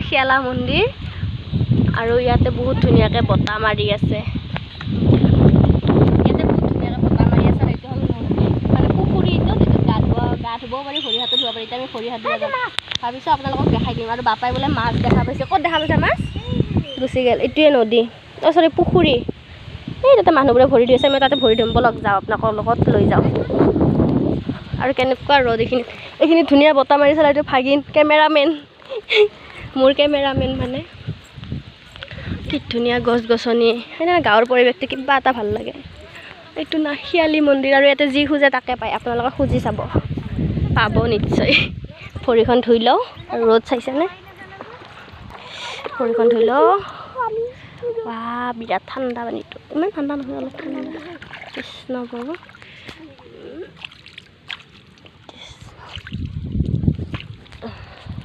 শিয়ালা মন্দিৰ আৰু ইয়াতে বহুত ধুনীয়াকৈ বতাহ মাৰি আছে। ইয়াতে বহুত ধুনীয়াকৈ বতাহ মাৰি আছে। এইটো হ'ল মন্দিৰ মানে পুখুৰীটো গা ধুব পাৰি, ভৰি হাতো ধুব পাৰি। এতিয়া আমি ভৰি হাত ধুব যাম ভাবিছোঁ, আপোনালোকক দেখাই দিম। আৰু বাপাই বোলে মাছ দেখা পাইছে। ক'ত দেখা পাইছে মাছ? গুচি গ'ল। এইটোৱে নদী, চৰি পুখুৰী। এই তাতে মানুহবোৰে ভৰি ধুই আছে, মই তাতে ভৰি ধুম বলক যাওঁ, আপোনালোকৰ লগত লৈ যাওঁ। আৰু কেনেকুৱা ৰ'দ এইখিনি ধুনীয়া বতাহ মাৰি চালে। এইটো ভাগিন কেমেৰামেন, মোৰ কেমেৰামেন মানে। কি ধুনীয়া গছ গছনি, সেনে গাঁৱৰ পৰিৱেশটো কিবা এটা ভাল লাগে। এইটো না শিয়ালী মন্দিৰ, আৰু ইয়াতে যি খোজে তাকে পায়। আপোনালোকে খুজি চাব, পাব নিশ্চয়। ভৰিখন ধুই লওঁ। আৰু ৰ'দ চাইছেনে? ভৰিখন ধুই লওঁ। বা বিৰাট ঠাণ্ডা পানীটো, ইমান ঠাণ্ডা নহয়, অলপ ঠাণ্ডা। কৃষ্ণ প্ৰভু,